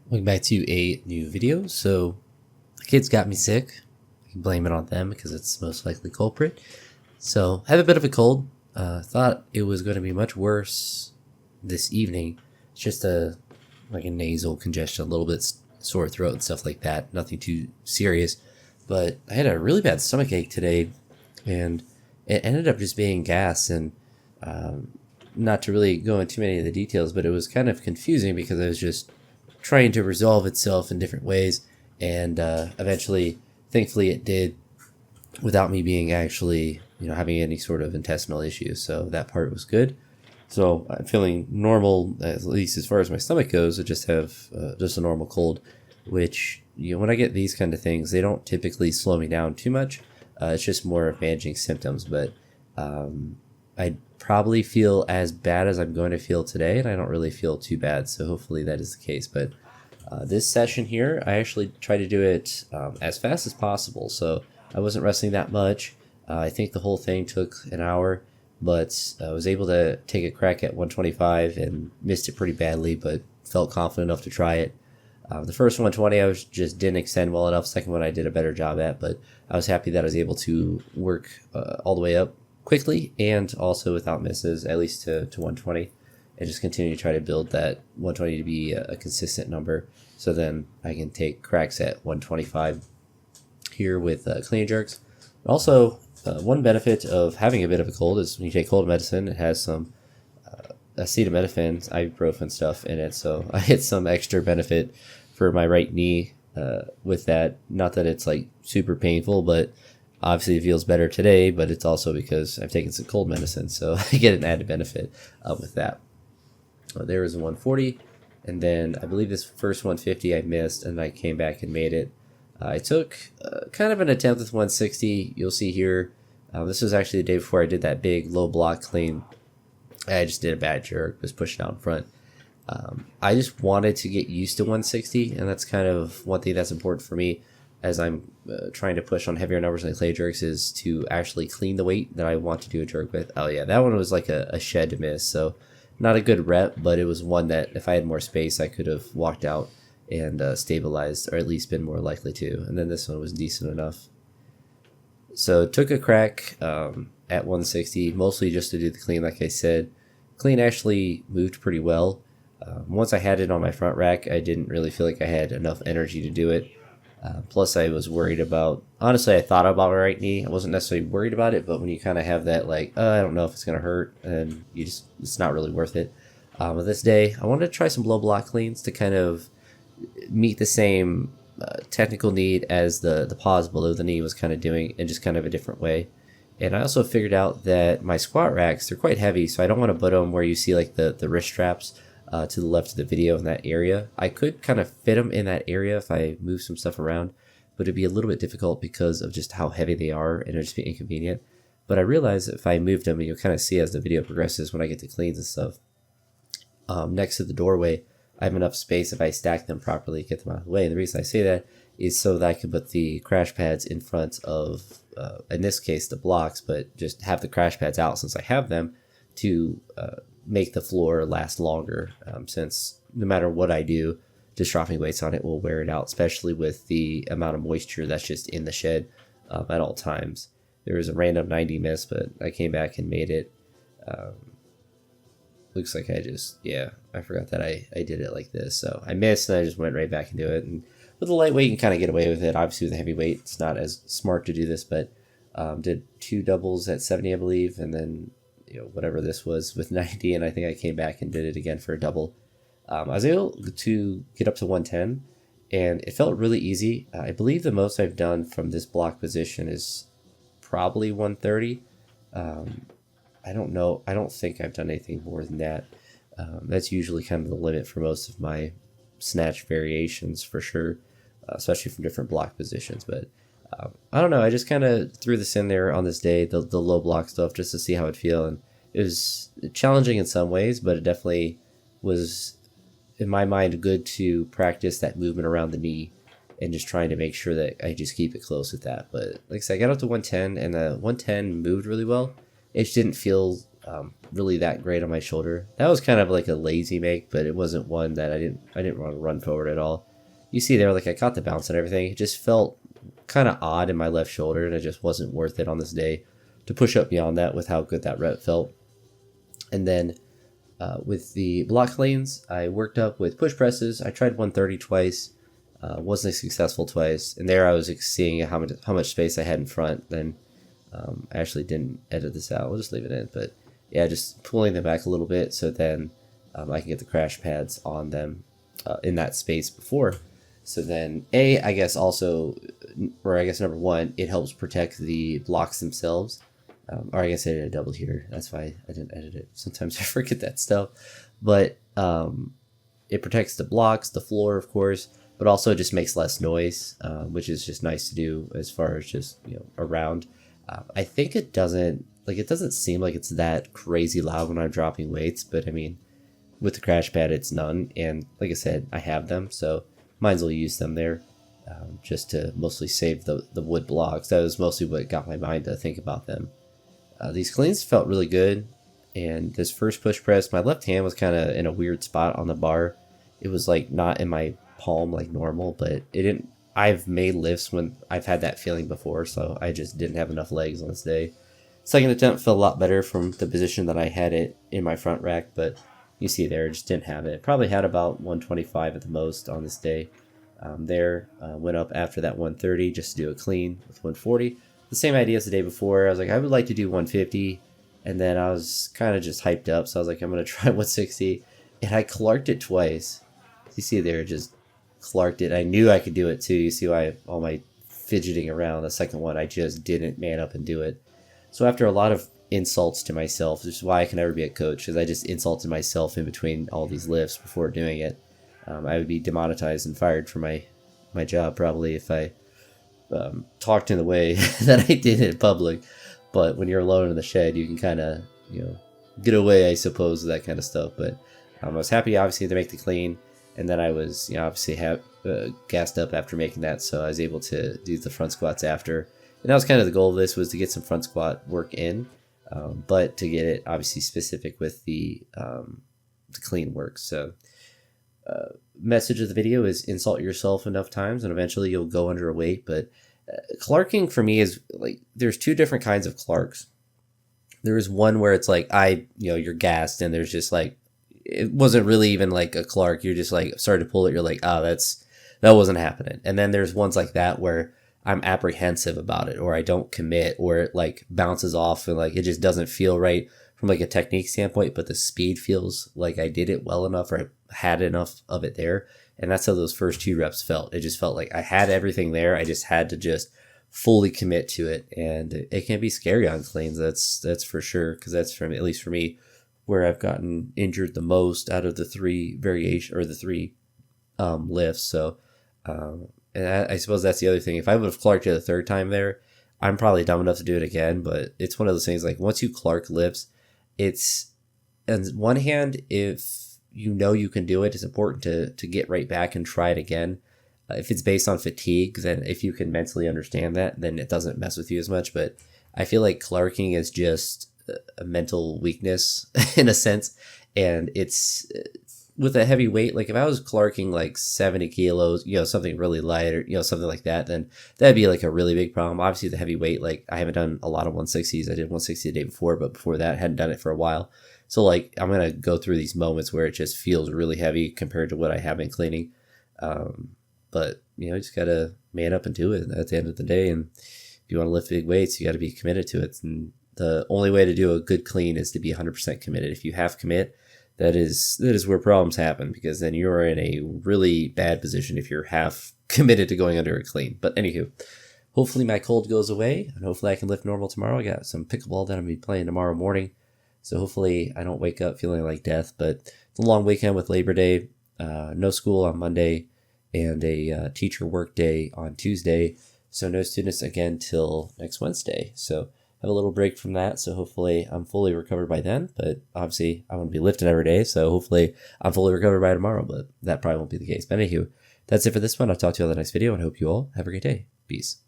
Welcome back to a new video. So the kids got me sick. I can blame it on them because it's the most likely culprit. So I have a bit of a cold. Thought it was going to be much worse this evening. It's just a nasal congestion, a little bit sore throat and stuff like that. Nothing too serious. But I had a really bad stomach ache today, and it ended up just being gas. And not to really go into too many of the details, but it was kind of confusing because I was just trying to resolve itself in different ways, and eventually, thankfully, it did without me being actually, having any sort of intestinal issues. So that part was good. So I'm feeling normal, at least as far as my stomach goes. I just have just a normal cold, which when I get these kind of things, they don't typically slow me down too much. It's just more of managing symptoms, but I probably feel as bad as I'm going to feel today, and I don't really feel too bad, so hopefully that is the case. But this session here, I actually try to do it as fast as possible, so I wasn't wrestling that much. I think the whole thing took an hour, but I was able to take a crack at 125 and missed it pretty badly, but felt confident enough to try it. The first 120 I just didn't extend well enough. Second one I did a better job at, but I was happy that I was able to work all the way up quickly and also without misses, at least to 120, and just continue to try to build that 120 to be a consistent number. So then I can take cracks at 125 here with clean jerks. Also, one benefit of having a bit of a cold is when you take cold medicine, it has some acetaminophen, ibuprofen stuff in it. So I get some extra benefit for my right knee with that. Not that it's like super painful, but obviously it feels better today, but it's also because I've taken some cold medicine, so I get an added benefit with that. There was a 140, and then I believe this first 150 I missed, and I came back and made it. I took kind of an attempt with 160. You'll see here, this was actually the day before I did that big low block clean. I just did a bad jerk, was pushed out in front. I just wanted to get used to 160, and that's kind of one thing that's important for me as I'm trying to push on heavier numbers like clay jerks, is to actually clean the weight that I want to do a jerk with. Oh yeah, that one was like a shed to miss, so not a good rep, but it was one that if I had more space, I could have walked out and stabilized, or at least been more likely to. And then this one was decent enough. So took a crack at 160, mostly just to do the clean, like I said. Clean actually moved pretty well. Once I had it on my front rack, I didn't really feel like I had enough energy to do it. Plus, I was worried about, honestly, I thought about my right knee. I wasn't necessarily worried about it, but when you kind of have that, like, I don't know if it's going to hurt, and it's not really worth it. But this day, I wanted to try some low block cleans to kind of meet the same technical need as the pause below the knee was kind of doing, in just kind of a different way. And I also figured out that my squat racks, they're quite heavy, so I don't want to put them where you see like the wrist straps to the left of the video in that area. I could kind of fit them in that area if I move some stuff around, but it'd be a little bit difficult because of just how heavy they are, and it'd just be inconvenient. But I realized if I moved them, and you'll kind of see as the video progresses when I get to cleans and stuff, next to the doorway, I have enough space if I stack them properly, get them out of the way. And the reason I say that is so that I can put the crash pads in front of, in this case, the blocks, but just have the crash pads out since I have them to make the floor last longer, since no matter what I do, just dropping weights on it will wear it out, especially with the amount of moisture that's just in the shed at all times. There was a random 90 miss, but I came back and made it. Looks like I forgot that I did it like this. So I missed, and I just went right back into it. And with a lightweight, you can kind of get away with it. Obviously, with a heavyweight, it's not as smart to do this, but did 2 doubles at 70, I believe, and then whatever this was with 90, and I think I came back and did it again for a double. I was able to get up to 110, and it felt really easy. I believe the most I've done from this block position is probably 130. I don't know. I don't think I've done anything more than that. That's usually kind of the limit for most of my snatch variations, for sure, especially from different block positions. But I don't know. I just kind of threw this in there on this day, the low block stuff, just to see how it'd feel. And it was challenging in some ways, but it definitely was, in my mind, good to practice that movement around the knee and just trying to make sure that I just keep it close with that. But like I said, I got up to 110, and the 110 moved really well. It just didn't feel really that great on my shoulder. That was kind of like a lazy make, but it wasn't one that I didn't want to run forward at all. You see there, like I caught the bounce and everything. It just felt kind of odd in my left shoulder, and it just wasn't worth it on this day to push up beyond that with how good that rep felt. And then with the block cleans, I worked up with push presses. I tried 130 twice, wasn't successful twice, and there I was seeing how much space I had in front. Then I actually didn't edit this out. We'll just leave it in, but yeah, just pulling them back a little bit so then I can get the crash pads on them in that space before. So then I guess also, or I guess number one, it helps protect the blocks themselves. Or I guess I did a double here. That's why I didn't edit it. Sometimes I forget that stuff. But it protects the blocks, the floor, of course, but also just makes less noise, which is just nice to do as far as just, around. I think it doesn't seem like it's that crazy loud when I'm dropping weights, but I mean, with the crash pad, it's none. And like I said, I have them, so might as well use them there just to mostly save the wood blocks. That was mostly what got my mind to think about them. These cleans felt really good, and this first push press, my left hand was kind of in a weird spot on the bar. It was like not in my palm like normal, but it didn't. I've made lifts when I've had that feeling before, so I just didn't have enough legs on this day. Second attempt felt a lot better from the position that I had it in my front rack, but you see there, just didn't have it. Probably had about 125 at the most on this day. Went up after that 130 just to do a clean with 140. The same idea as the day before. I was like, I would like to do 150, and then I was kind of just hyped up, so I was like, I'm going to try 160, and I clarked it twice. You see there, just clarked it. I knew I could do it too. You see why all my fidgeting around. The second one, I just didn't man up and do it. So after a lot of insults to myself, this is why I can never be a coach, because I just insulted myself in between all these lifts before doing it. I would be demonetized and fired from my job probably if I talked in the way that I did in public. But when you're alone in the shed, you can kind of get away, I suppose, with that kind of stuff. But I was happy obviously to make the clean, and then I was obviously gassed up after making that, so I was able to do the front squats after. And that was kind of the goal of this, was to get some front squat work in, but to get it obviously specific with the clean work. So message of the video is insult yourself enough times and eventually you'll go under a weight. But clarking for me is like, there's two different kinds of clarks. There is one where it's like you're gassed, and there's just like, it wasn't really even like a clark. You're just like started to pull it. You're like, that wasn't happening. And then there's ones like that where I'm apprehensive about it, or I don't commit, or it like bounces off and like it just doesn't feel right from like a technique standpoint, but the speed feels like I did it well enough, or I had enough of it there. And that's how those first 2 reps felt. It just felt like I had everything there. I just had to just fully commit to it. And it can be scary on cleans. That's for sure. Cause that's at least for me, where I've gotten injured the most out of the 3 variation, or the 3 lifts. So, and I suppose that's the other thing. If I would have clarked it the 3rd time there, I'm probably dumb enough to do it again. But it's one of those things, like once you clark lifts, it's, on one hand, if you can do it, it's important to get right back and try it again. If it's based on fatigue, then if you can mentally understand that, then it doesn't mess with you as much. But I feel like clarking is just a mental weakness in a sense. And it's with a heavy weight, like if I was clarking like 70 kilos, something really light, or, something like that, then that'd be like a really big problem. Obviously the heavy weight, like I haven't done a lot of 160s. I did 160 the day before, but before that, hadn't done it for a while. So like, I'm going to go through these moments where it just feels really heavy compared to what I have been cleaning. But you just got to man up and do it at the end of the day. And if you want to lift big weights, you got to be committed to it. And the only way to do a good clean is to be 100% committed. If you half commit, that is where problems happen, because then you're in a really bad position if you're half committed to going under a clean. But anywho, hopefully my cold goes away, and hopefully I can lift normal tomorrow. I got some pickleball that I'm going to be playing tomorrow morning. So hopefully I don't wake up feeling like death. But it's a long weekend with Labor Day, no school on Monday, and a teacher work day on Tuesday. So no students again till next Wednesday. So have a little break from that. So hopefully I'm fully recovered by then. But obviously I want to be lifting every day. So hopefully I'm fully recovered by tomorrow. But that probably won't be the case. But anywho, that's it for this one. I'll talk to you on the next video, and hope you all have a great day. Peace.